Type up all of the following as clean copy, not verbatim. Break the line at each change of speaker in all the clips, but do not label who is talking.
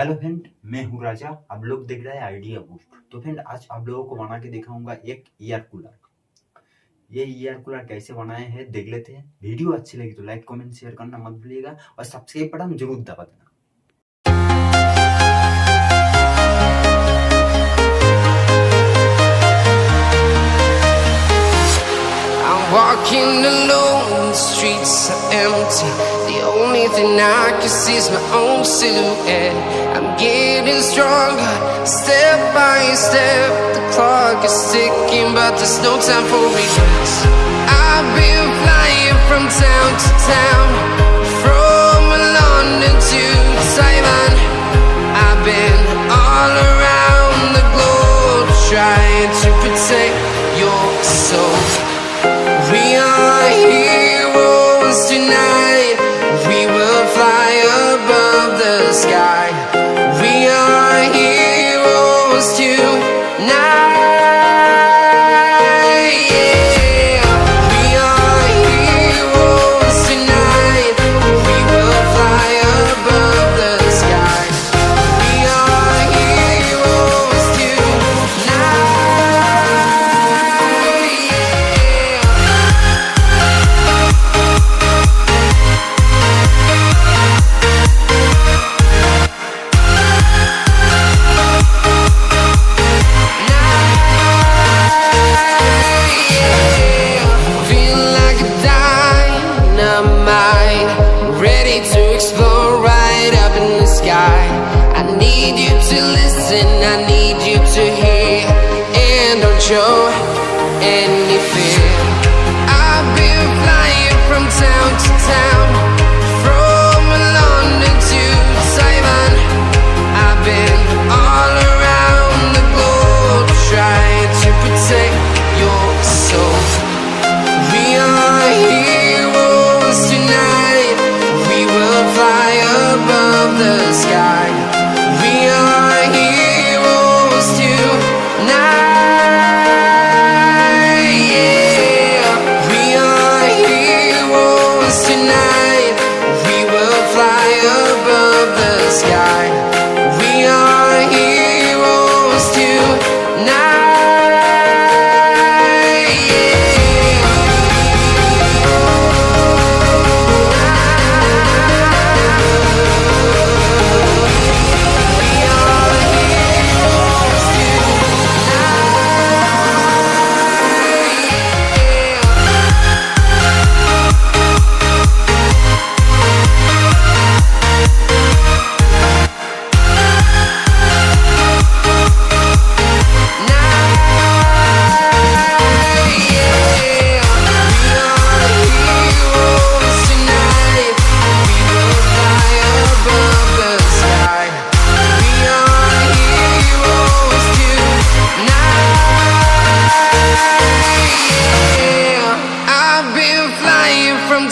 Hello friend, मैं हूँ राजा। आप लोग देख रहे हैं आइडिया बूस्ट। तो फ्रेंड, आज आप लोगों को बना के दिखाऊंगा एक ईयर कूलर। ये ईयर कूलर कैसे बनाए हैं देख लेते हैं। वीडियो अच्छी लगी तो लाइक कमेंट शेयर करना मत भूलिएगा और सब्सक्राइब बटन जरूर दबा देना।
Walking alone, the streets are empty. The only thing I can see is my own silhouette. I'm getting stronger, step by step. The clock is ticking, but there's no time for regrets. I've been flying from town to town, from London to Taiwan. I've been all around the globe, trying to protect your soul. We are heroes tonight. We will fly above the sky. We are heroes tonight. Yeah. We are heroes tonight. We will fly above the sky. We are heroes tonight. To explore right up in the sky. I need you to listen, I need you to hear, and don't show any fear. I've been flying from town to town, from London to Taiwan. I've been all around the globe, trying to protect your soul. We are heroes tonight. We will fly above the sky. We are heroes tonight. Yeah. We are heroes tonight. We will fly above the sky. We are heroes tonight.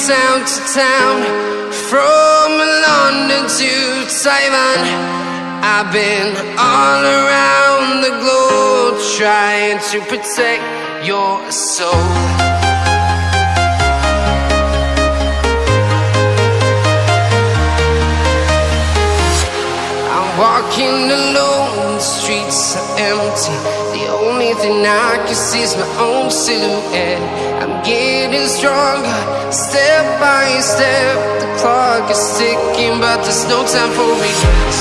Town to town, from London to Taiwan. I've been all around the globe, trying to protect your soul. I'm walking alone, the streets are empty. The only thing I can see is my own silhouette. I'm getting stronger, step by step. The clock is ticking, but there's no time for regrets.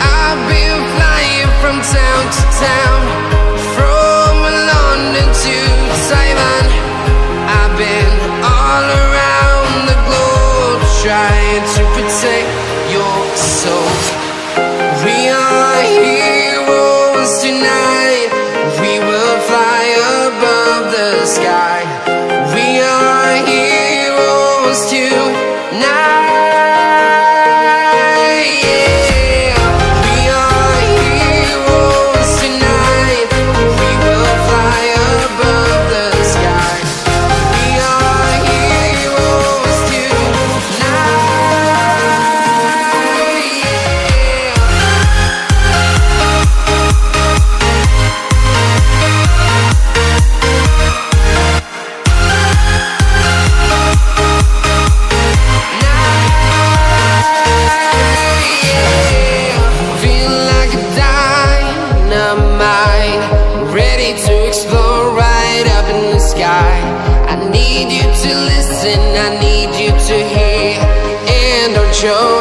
I've been flying from town to town, from London to Taiwan. I've been all around the globe, trying to protect your soul. We are heroes tonight. We will fly above the sky. We are heroes tonight. Yeah. to listen, I need you to hear, and don't show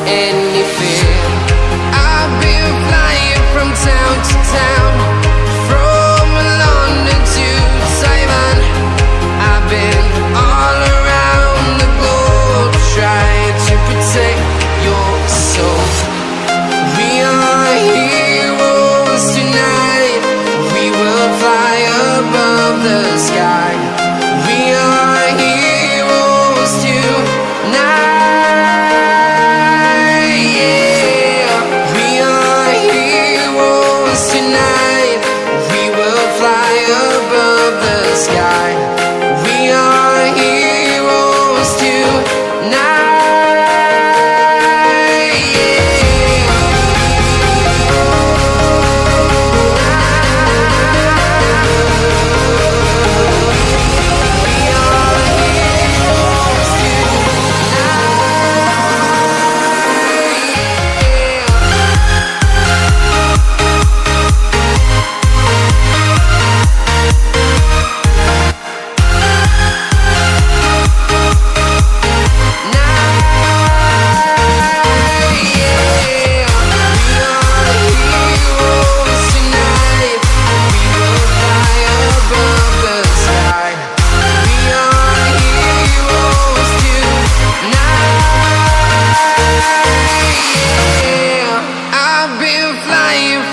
any fear. I've been flying from town to town, from London to Taiwan. I've been all around the globe trying to protect your soul. We are heroes tonight, we will fly above the sky. We are heroes tonight, yeah. We are heroes tonight, we will fly above the sky. We are heroes tonight,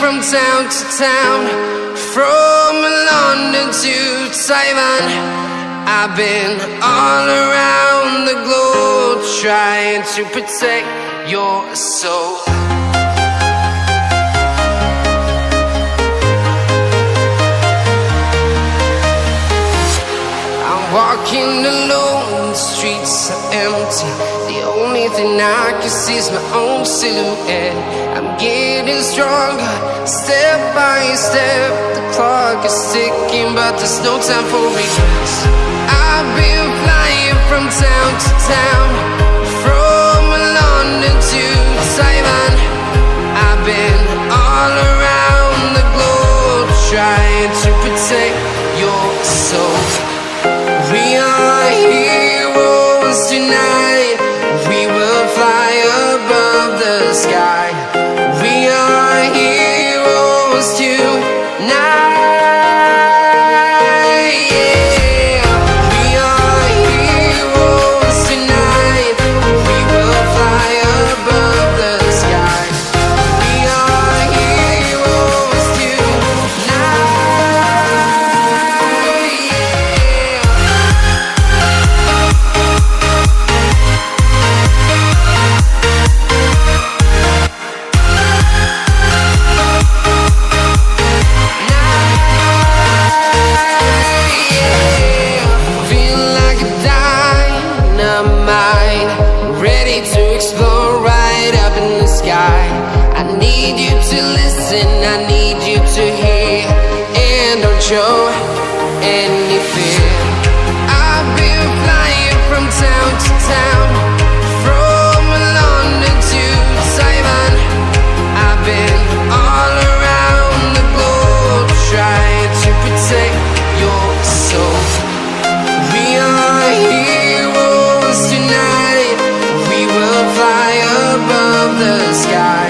from town to town, from London to Taiwan. I've been all around the globe trying to protect your soul. I'm walking alone, the streets are empty. The only thing I can see is my own silhouette. I'm getting stronger, step by step. The clock is ticking, but there's no time for regrets. I've been flying from town to town, from London to Taiwan. I've been all around the globe trying to protect your soul. We are heroes tonight, we will fly above the sky. We are heroes tonight, yeah. We are heroes tonight, we will fly above the sky. We are heroes tonight, yeah. Feel like a dynamite, ready to explode right up in the sky. I need you to listen, I need you to hear, and don't show any fear. I've been flying from town to town, from London to Taiwan. I've been all around the globe trying to protect your soul. We are heroes tonight, we will fly above the sky.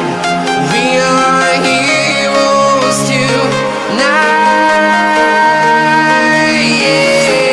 We are heroes tonight, yeah.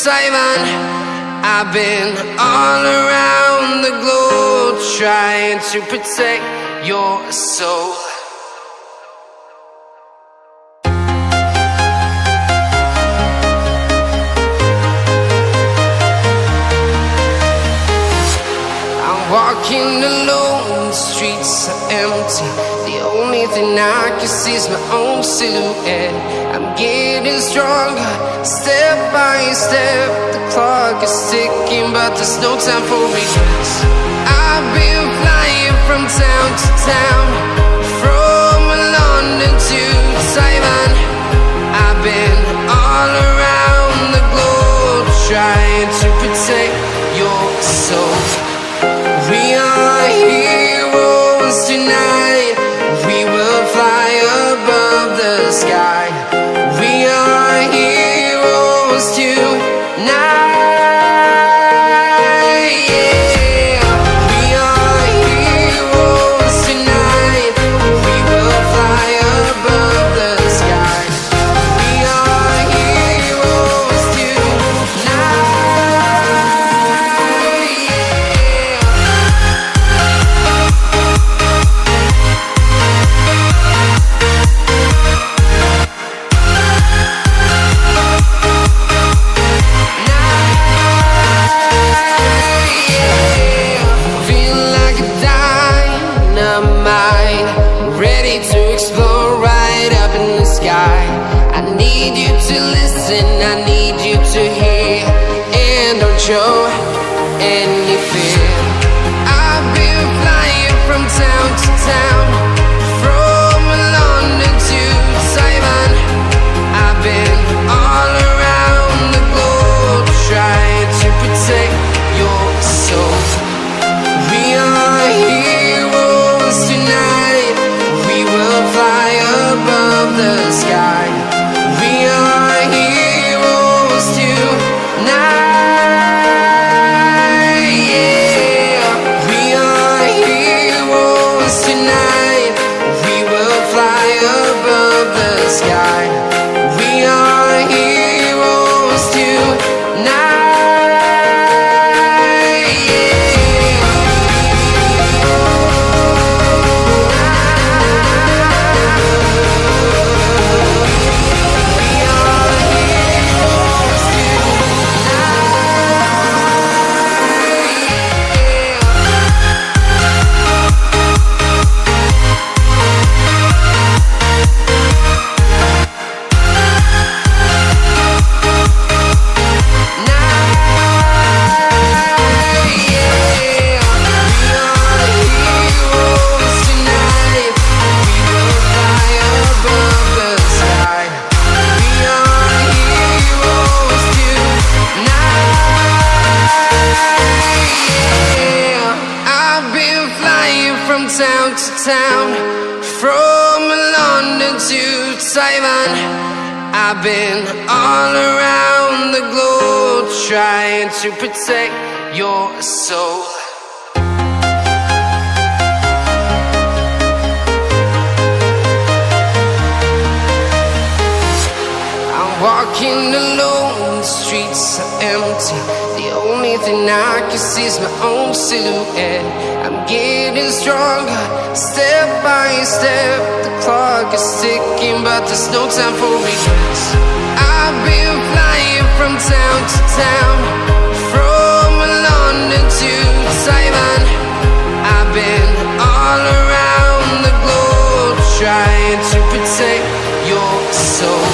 Taiwan. I've been all around the globe trying to protect your soul. Walking alone, the streets are empty. The only thing I can see is my own silhouette. I'm getting stronger, step by step. The clock is ticking, but there's no time for regrets. I've been flying from town to town, from London to Taiwan. I've been all around the globe trying to protect your soul. We are heroes tonight. We will fly above the sky. We are heroes tonight. Yeah. We are heroes tonight. We will fly above the sky. We are heroes tonight. I need you to hear and don't show any fear. I've been flying from town to town, from London to Taiwan. I've been all around the globe trying to protect your soul. We are heroes tonight. We will fly above the sky. We are heroes tonight. Yeah. We are heroes tonight. We will fly above the sky. We are heroes tonight. Town to town, from London to Taiwan. I've been all around the globe trying to protect your soul. I'm walking alone, the streets are empty. The only thing I can see is my own silhouette. I'm getting stronger, step by step. The clock is ticking, but there's no time for regrets. I've been flying from town to town, from London to Taiwan. I've been all around the globe trying to protect your soul.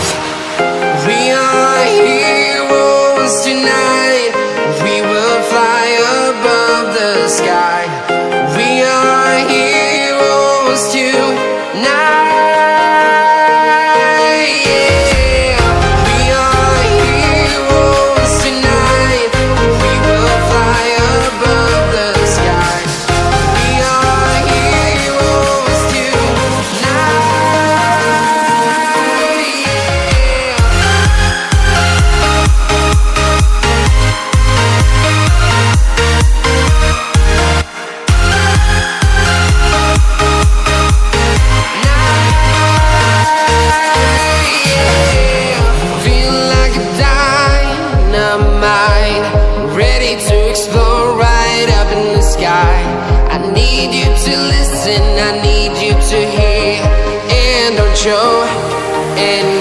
We are heroes tonight. We will fly above the sky. We are heroes tonight. Yeah. We are heroes tonight. lesson I need you to hear. And don't show and